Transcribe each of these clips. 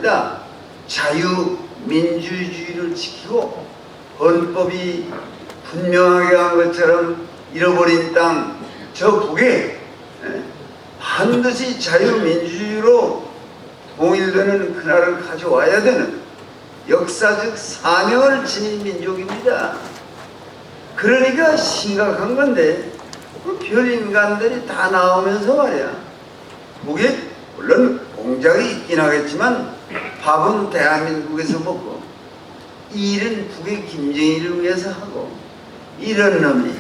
아닙니다. 자유민주주의를 지키고 헌법이 분명하게 한 것처럼 잃어버린 땅, 저 북에 반드시 자유민주주의로 통일되는 그날을 가져와야 되는 역사적 사명을 지닌 민족입니다. 그러니까 심각한 건데 별인간들이 다 나오면서 말이야, 북에 물론 공작이 있긴 하겠지만 밥은 대한민국에서 먹고 일은 북의 김정일을 위해서 하고, 이런 놈이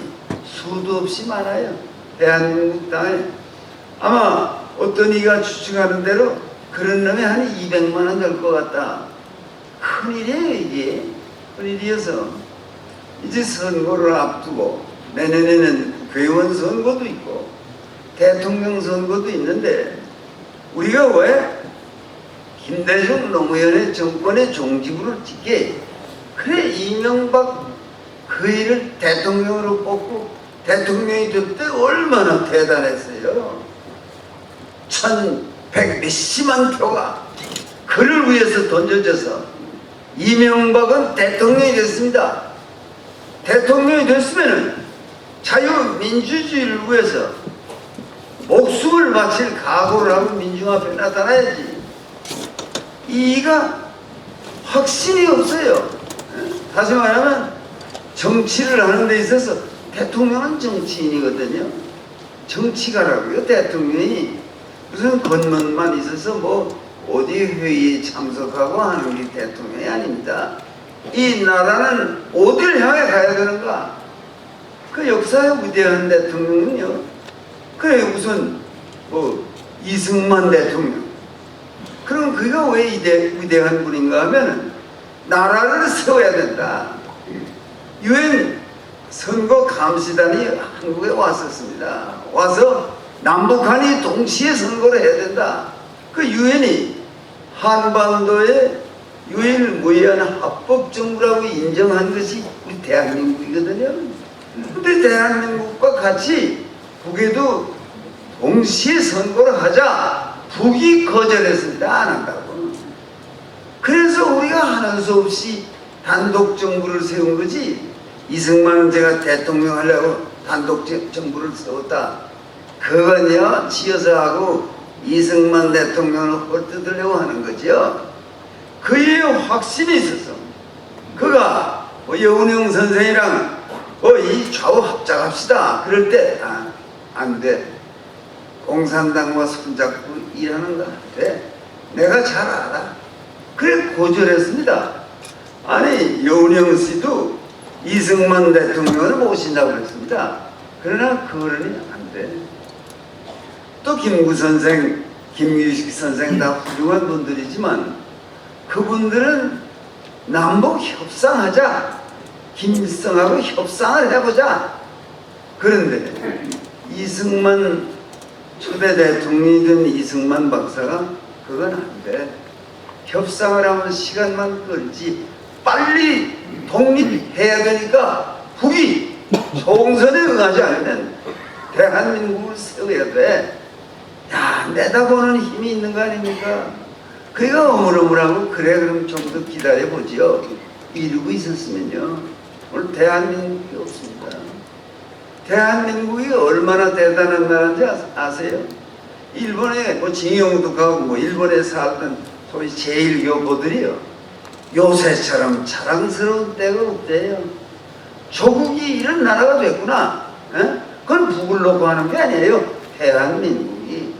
수도 없이 많아요. 대한민국 땅에 아마 어떤 이가 추측하는 대로 그런 놈이 한 200만 원 될 것 같다. 큰일이에요. 이게 큰일이어서 이제 선거를 앞두고 내년에는 국회의원 선거도 있고 대통령 선거도 있는데, 우리가 왜 김대중 노무현의 정권의 종지부를 찍게, 그래 이명박 그 일을 대통령으로 뽑고 대통령이 될 때 얼마나 대단했어요. 1100 몇십만 표가 그를 위해서 던져져서 이명박은 대통령이 됐습니다. 대통령이 됐으면 자유민주주의를 위해서 목숨을 바칠 각오를 하고 민중 앞에 나타나야지. 이가 확신이 없어요. 다시 말하면 정치를 하는 데 있어서 대통령은 정치인이거든요. 정치가라고요. 대통령이 무슨 겉멋만 있어서 뭐 어디 회의에 참석하고 하는 게 대통령이 아닙니다. 이 나라는 어디를 향해 가야 되는가? 그 역사의 위대한 대통령은요, 그래 우선 뭐 이승만 대통령, 그럼 그가 왜 위대한 분인가 하면 나라를 세워야 된다. 유엔 선거 감시단이 한국에 왔었습니다. 와서 남북한이 동시에 선거를 해야 된다. 그 유엔이 한반도의 유일무이한 합법정부라고 인정한 것이 우리 대한민국이거든요. 근데 대한민국과 같이 북에도 동시에 선거를 하자, 북이 거절했습니다. 안 한다고. 그래서 우리가 하는 수 없이 단독 정부를 세운 거지. 이승만은 제가 대통령 하려고 단독 정부를 세웠다. 그건요, 지어서 하고 이승만 대통령을 헐뜯으려고 하는 거죠. 그의 확신이 있어서 그가 여운형 선생이랑 이 좌우 합작합시다. 그럴 때 안 돼. 공산당과 손잡고 일하는 거 안 돼. 내가 잘 알아. 그래 거절했습니다. 아니 여운형 씨도 이승만 대통령을 모신다고 그랬습니다. 그러나 그거는 안 돼. 또 김구 선생, 김유식 선생 다 훌륭한 분들이지만 그분들은 남북 협상하자, 김일성하고 협상을 해보자. 그런데 이승만 초대 대통령이 된 이승만 박사가 그건 안 돼. 협상을 하면 시간만 끌지 빨리 독립해야 되니까 북이 총선에 응하지 않으면 대한민국을 세워야 돼. 야, 내다보는 힘이 있는 거 아닙니까? 그가 어물어물하고 그래 그럼 좀 더 기다려보지요. 이러고 있었으면요 오늘 대한민국이 없습니다. 대한민국이 얼마나 대단한 나라인지 아세요? 일본에 뭐 징용도 가고 뭐 일본에 살던 소위 제1교포들이요 요새처럼 자랑스러운 때가 없대요. 조국이 이런 나라가 됐구나. 그건 북을 놓고 하는 게 아니에요. 대한민국이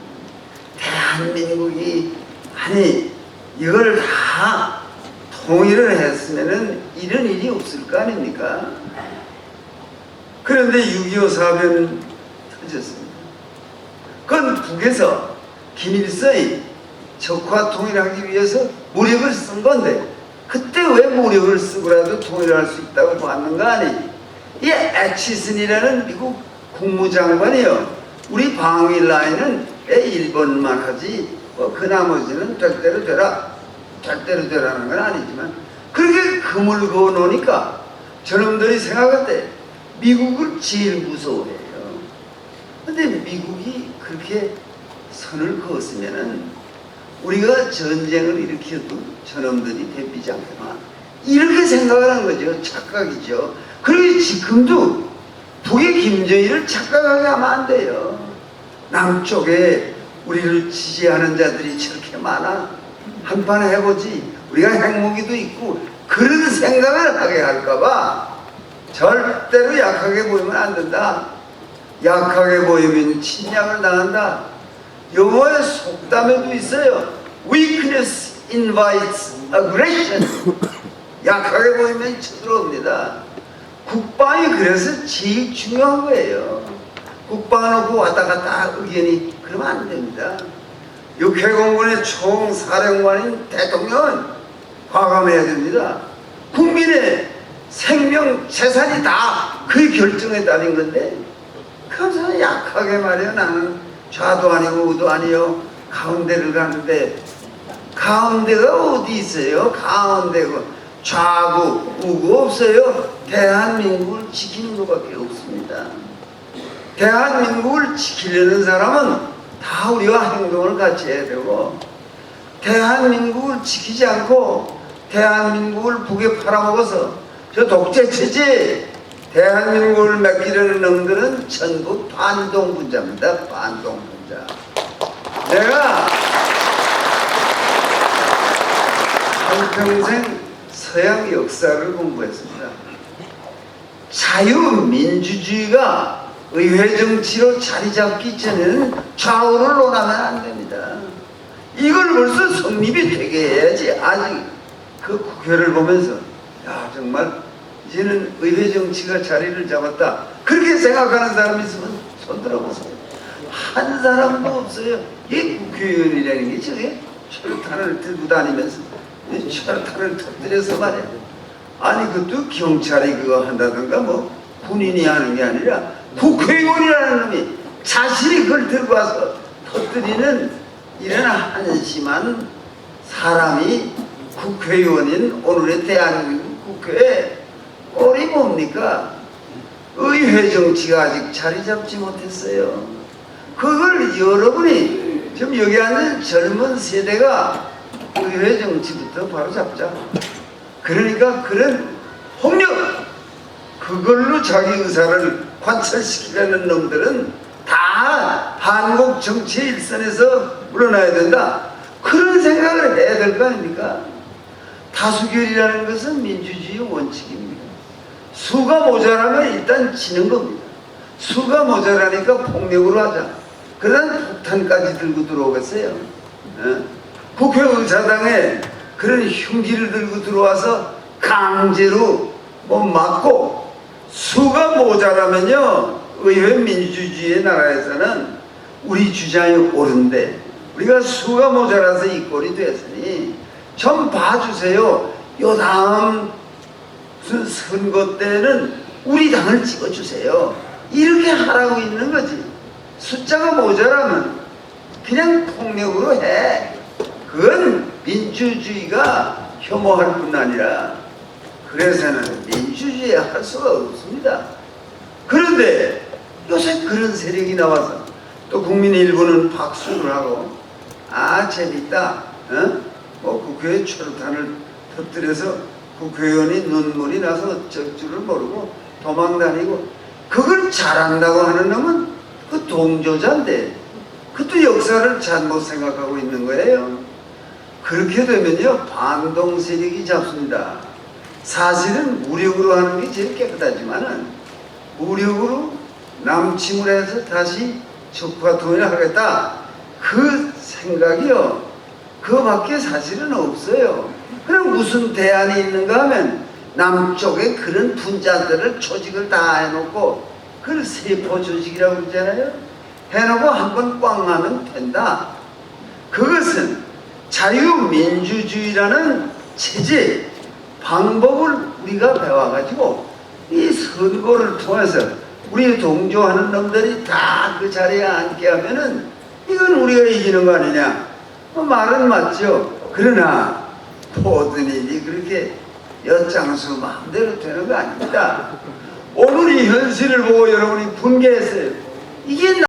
아니 이걸 다 통일을 했으면은 이런 일이 없을 거 아닙니까? 그런데 6.25 사변 터졌습니다. 그건 북에서 김일성이 적화 통일하기 위해서 무력을 쓴 건데 그때 왜 무력을 쓰고라도 통일할 수 있다고 봤는가 하니 이 애치슨이라는 미국 국무장관이요 우리 방위 라인은 일본만 하지 그 나머지는 될 대로 되라. 될 대로 되라는 건 아니지만 그렇게 금을 그어 놓으니까 저놈들이 생각할 때 미국을 제일 무서워해요. 근데 미국이 그렇게 선을 그었으면은 우리가 전쟁을 일으켜도 저놈들이 대비지 않구나. 이렇게 생각을 한 거죠. 착각이죠. 그리고 지금도 북의 김정일을 착각하게 하면 안 돼요. 남쪽에 우리를 지지하는 자들이 저렇게 많아. 한판 해보지. 우리가 핵무기도 있고 그런 생각을 하게 할까봐 절대로 약하게 보이면 안 된다. 약하게 보이면 침략을 당한다. 영어의 속담에도 있어요. Weakness invites aggression. 약하게 보이면 쳐들어옵니다. 국방이 그래서 제일 중요한 거예요. 국방 놓고 왔다 갔다 의견이 그러면 안 됩니다. 육해공군의 총사령관인 대통령은 과감해야 됩니다. 국민의 생명, 재산이 다 그 결정에 따른 건데 그래서 약하게 말이야. 나는 좌도 아니고 우도 아니요 가운데를 가는데 가운데가 어디 있어요? 가운데고 좌고 우고 없어요. 대한민국을 지키는 것밖에 없습니다. 대한민국을 지키려는 사람은 다 우리와 행동을 같이 해야 되고 대한민국을 지키지 않고 대한민국을 북에 팔아먹어서 저 독재체제 대한민국을 맡기려는 놈들은 전부 반동분자입니다. 반동분자. 내가 한평생 서양 역사를 공부했습니다. 자유민주주의가 의회정치로 자리잡기 전에는 좌우를 논하면 안 됩니다. 이걸 벌써 성립이 되게 해야지. 아직 그 국회를 보면서 야 정말 이제는 의회정치가 자리를 잡았다 그렇게 생각하는 사람이 있으면 손 들어보세요. 한 사람도 없어요. 이 국회의원이라는 게 저게 철탄을 들고 다니면서 철탄을 터뜨려서 말이야. 아니 그것도 경찰이 그거 한다든가 뭐 군인이 하는 게 아니라 국회의원이라는 놈이 자신이 그걸 들고 와서 터뜨리는 이런 한심한 사람이 국회의원인 오늘의 대한민국 국회에 꼴이 뭡니까? 의회 정치가 아직 자리 잡지 못했어요. 그걸 여러분이 지금 여기 앉은 젊은 세대가 의회 정치부터 바로 잡자. 그러니까 그런 폭력 그걸로 자기 의사를 관철시키려는 놈들은 다 한국 정치의 일선에서 물러나야 된다. 그런 생각을 해야 될 거 아닙니까? 다수결이라는 것은 민주주의 원칙입니다. 수가 모자라면 일단 지는 겁니다. 수가 모자라니까 폭력으로 하자. 그러다 폭탄까지 들고 들어오겠어요. 국회의사당에 그런 흉기를 들고 들어와서 강제로 뭐 막고 수가 모자라면요 의회 민주주의의 나라에서는 우리 주장이 옳은데 우리가 수가 모자라서 이 꼴이 됐으니 좀 봐주세요. 요 다음 선거 때는 우리 당을 찍어주세요. 이렇게 하라고 있는 거지. 숫자가 모자라면 그냥 폭력으로 해. 그건 민주주의가 혐오할 뿐 아니라 그래서는 민주주의 할 수가 없습니다. 그런데 요새 그런 세력이 나와서 또 국민 일부는 박수를 하고 아 재밌다. 뭐 국회에 철탄을 터뜨려서 국회의원이 눈물이 나서 어쩔 줄을 모르고 도망다니고 그걸 잘한다고 하는 놈은 그 동조자인데 그것도 역사를 잘못 생각하고 있는 거예요. 그렇게 되면요 반동 세력이 잡습니다. 사실은 무력으로 하는 게 제일 깨끗하지만은 무력으로 남침을 해서 다시 적화 통일을 하겠다 그 생각이요 그거밖에 사실은 없어요. 그럼 무슨 대안이 있는가 하면 남쪽에 그런 분자들을 조직을 다 해놓고 그걸 세포 조직이라고 그러잖아요. 해놓고 한번 꽝 하면 된다. 그것은 자유민주주의라는 체제 방법을 우리가 배워가지고 이 선거를 통해서 우리 동조하는 놈들이 다 그 자리에 앉게 하면은 이건 우리가 이기는 거 아니냐. 말은 맞죠. 그러나 모든 일이 그렇게 엿장수 마음대로 되는 거 아닙니다. 오늘 이 현실을 보고 여러분이 분개했어요. 이게